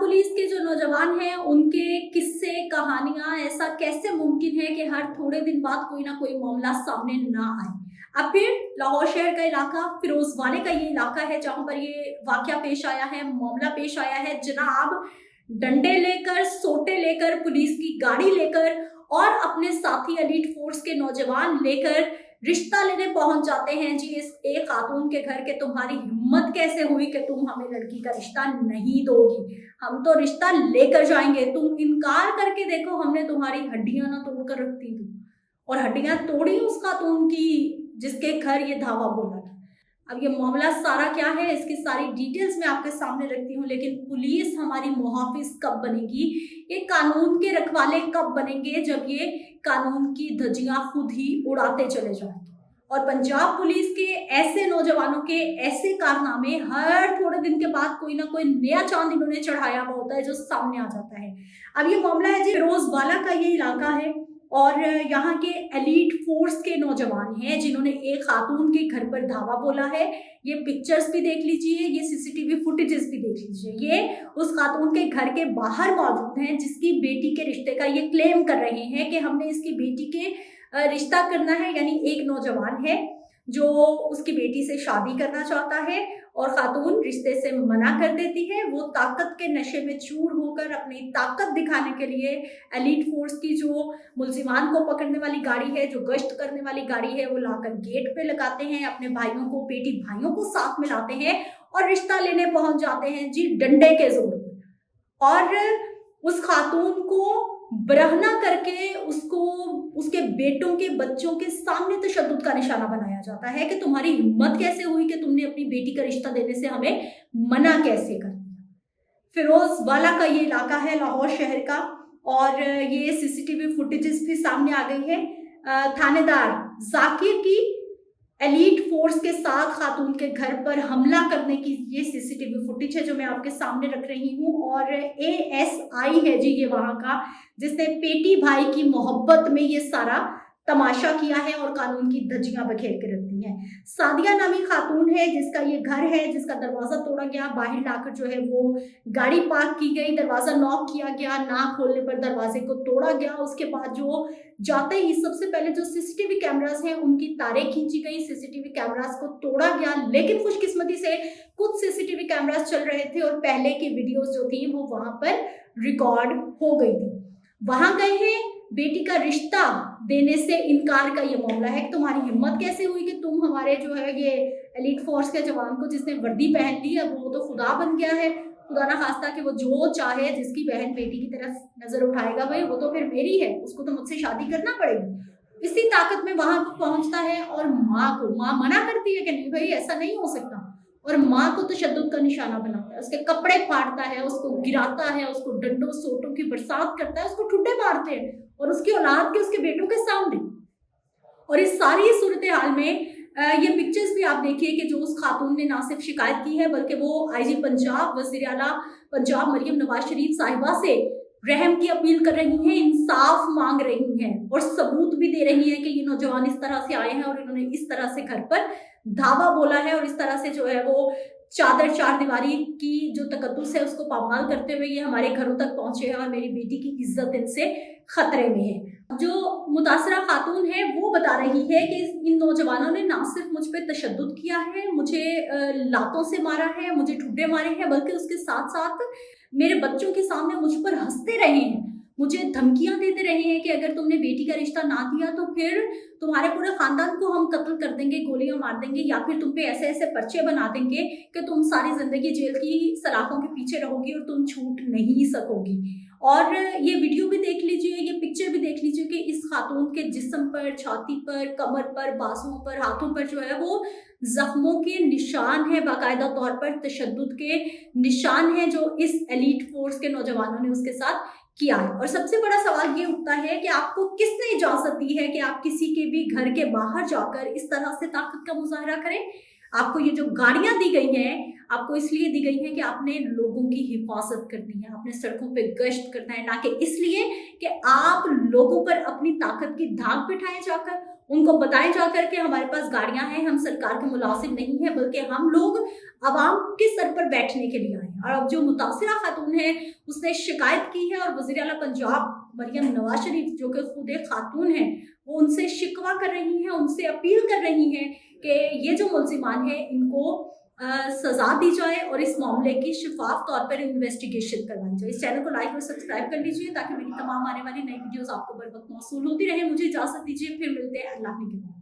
Police के जो नौजवान हैं उनके किस्से कहानियां, ऐसा कैसे मुमकिन है कि हर थोड़े दिन बाद कोई ना कोई मामला सामने ना आए। अब फिर लाहौर शहर का इलाका फिरोजवाले का ये इलाका है जहां पर ये वाकया पेश आया है, मामला पेश आया है। जनाब डंडे लेकर, सोटे लेकर, पुलिस की गाड़ी लेकर और अपने साथी एलीट फोर्स के नौजवान लेकर रिश्ता लेने पहुंच जाते हैं जी इस एक खातून के घर के। तुम्हारी हिम्मत कैसे हुई कि तुम हमें लड़की का रिश्ता नहीं दोगी, हम तो रिश्ता लेकर जाएंगे, तुम इनकार करके देखो, हमने तुम्हारी हड्डियां ना तोड़ कर रखती थी। और हड्डियां तोड़ी उस खातून की जिसके घर ये धावा बोला था। अब ये मामला सारा क्या है, इसकी सारी डिटेल्स मैं आपके सामने रखती हूँ। लेकिन पुलिस हमारी मुहाफिज कब बनेगी, ये कानून के रखवाले कब बनेंगे, जब ये कानून की धज्जियां खुद ही उड़ाते चले जाएंगे। और पंजाब पुलिस के ऐसे नौजवानों के ऐसे कारनामे हर थोड़े दिन के बाद कोई ना कोई नया चांद इन्होंने चढ़ाया हुआ होता है जो सामने आ जाता है। अब ये मामला है जी फिरोजवाला का ये इलाका है और यहाँ के एलीट फोर्स के नौजवान हैं जिन्होंने एक खातून के घर पर धावा बोला है। ये पिक्चर्स भी देख लीजिए, ये सीसीटीवी फुटेजेस भी देख लीजिए। ये उस खातून के घर के बाहर मौजूद हैं जिसकी बेटी के रिश्ते का ये क्लेम कर रहे हैं कि हमने इसकी बेटी के रिश्ता करना है। यानी एक नौजवान है जो उसकी बेटी से शादी करना चाहता है और खातून रिश्ते से मना कर देती है। वो ताकत के नशे में चूर होकर अपनी ताकत दिखाने के लिए एलीट फोर्स की जो मुलजिमान को पकड़ने वाली गाड़ी है, जो गश्त करने वाली गाड़ी है, वो लाकर गेट पे लगाते हैं। अपने भाइयों को, बेटी भाइयों को साथ में लाते हैं और रिश्ता लेने पहुंच जाते हैं जी डंडे के जोर पर। और उस खातून को बरहना करके उसको उसके बेटों के बच्चों के सामने तशद्दुद का निशाना बनाया जाता है कि तुम्हारी हिम्मत कैसे हुई कि तुमने अपनी बेटी का रिश्ता देने से हमें मना कैसे कर दिया। फिरोजवाला का ये इलाका है लाहौर शहर का और ये सीसीटीवी फुटेजेस भी सामने आ गई है। थानेदार जाकिर की एलीट फोर्स के साथ खातून के घर पर हमला करने की ये सीसीटीवी फुटेज है जो मैं आपके सामने रख रही हूँ। और एएसआई है जी ये वहां का, जिसने पेटी भाई की मोहब्बत में ये सारा तमाशा किया है और कानून की धज्जियां बखेर के रख दी हैं। सादिया नामी खातून है जिसका ये घर है, जिसका दरवाजा तोड़ा गया, बाहर लाकर जो है वो गाड़ी पार्क की गई, दरवाजा नॉक किया गया, ना खोलने पर दरवाजे को तोड़ा गया। उसके बाद जो जाते ही सबसे पहले जो सीसीटीवी कैमरास हैं उनकी तारें खींची गई, सीसीटीवी कैमरास को तोड़ा गया। लेकिन खुशकिस्मती से कुछ सीसीटीवी कैमरास चल रहे थे और पहले की वीडियोस जो थी वो वहां पर रिकॉर्ड हो गई थी। वहां गए हैं, बेटी का रिश्ता देने से इनकार का ये मामला है कि तुम्हारी हिम्मत कैसे हुई कि तुम हमारे जो है ये एलीट फोर्स के जवान को जिसने वर्दी पहन ली है वो तो खुदा बन गया है, खुदा ना खास्ता कि वो जो चाहे जिसकी बहन बेटी की तरफ नजर उठाएगा भाई वो तो फिर मेरी है, उसको तो मुझसे शादी करना पड़ेगी। इसी ताकत में वहां पहुंचता है और माँ मना करती है कि नहीं भाई ऐसा नहीं हो सकता, और माँ को तशद्दुद का निशाना बनाता है, उसके कपड़े फाड़ता है, उसको गिराता है, उसको डंडों सोटों की बरसात करता है, उसको ठुड्डे मारते हैं और उसकी औलाद के, उसके बेटों के सामने। और इस सारी सूरत हाल में ये पिक्चर्स भी आप देखिए कि जो उस खातून ने ना सिर्फ शिकायत की है बल्कि वो आईजी पंजाब, वज़ीर आला पंजाब मरियम नवाज शरीफ साहिबा से रहम की अपील कर रही हैं, इंसाफ मांग रही हैं और सबूत भी दे रही हैं कि ये नौजवान इस तरह से आए हैं और इन्होंने इस तरह से घर पर धावा बोला है और इस तरह से जो है वो चादर चार दीवारी की जो तकद्दुस है उसको पामाल करते हुए ये हमारे घरों तक पहुंचे हैं और मेरी बेटी की इज्जत इनसे खतरे में है। जो मुतासरा खातून है वो बता रही है कि इन नौजवानों ने ना सिर्फ मुझ पे तशद्दुद किया है, मुझे लातों से मारा है, मुझे ठुड्डे मारे हैं, बल्कि उसके साथ साथ मेरे बच्चों के सामने मुझ पर हंसते रहे हैं, मुझे धमकियां देते रहे हैं कि अगर तुमने बेटी का रिश्ता ना दिया तो फिर तुम्हारे पूरे खानदान को हम कत्ल कर देंगे, गोलियां मार देंगे, या फिर तुम पे ऐसे ऐसे पर्चे बना देंगे कि तुम सारी जिंदगी जेल की सलाखों के पीछे रहोगी और तुम छूट नहीं सकोगी। और ये वीडियो भी देख लीजिए, ये पिक्चर भी देख लीजिए कि इस खातून के जिस्म पर, छाती पर, कमर पर, बाजुओं पर, हाथों पर जो है वो जख्मों के निशान है, बाकायदा तौर पर तशद्दुद के निशान है जो इस एलीट फोर्स के नौजवानों ने उसके साथ किया है। और सबसे बड़ा सवाल ये उठता है कि आपको किसने इजाजत दी है कि आप किसी के भी घर के बाहर जाकर इस तरह से ताकत का मुजाहरा करें। आपको ये जो गाड़ियां दी गई हैं आपको इसलिए दी गई हैं कि आपने लोगों की हिफाजत करनी है, आपने सड़कों पे गश्त करना है, ना कि इसलिए कि आप लोगों पर अपनी ताकत की धाक बिठाए जाकर उनको बताएं जाकर के हमारे पास गाड़ियां हैं, हम सरकार के मुलाजिम नहीं है, बल्कि हम लोग आवाम के सर पर बैठने के लिए आए हैं। और अब जो मुतासिरा खातून है उसने शिकायत की है और वज़ीर आला पंजाब मरियम नवाज शरीफ जो कि खुद एक खातून है वो उनसे शिकवा कर रही हैं, उनसे अपील कर रही हैं कि ये जो मुल्जिमान है इनको सजा दी जाए और इस मामले की शफाफ तौर पर इन्वेस्टिगेशन करवाई जाए। इस चैनल को लाइक और सब्सक्राइब कर लीजिए ताकि मेरी तमाम आने वाली नई वीडियोस आपको बर वक्त मौसूल होती रहे। मुझे इजाजत दीजिए, फिर मिलते हैं अल्लाह के बाद।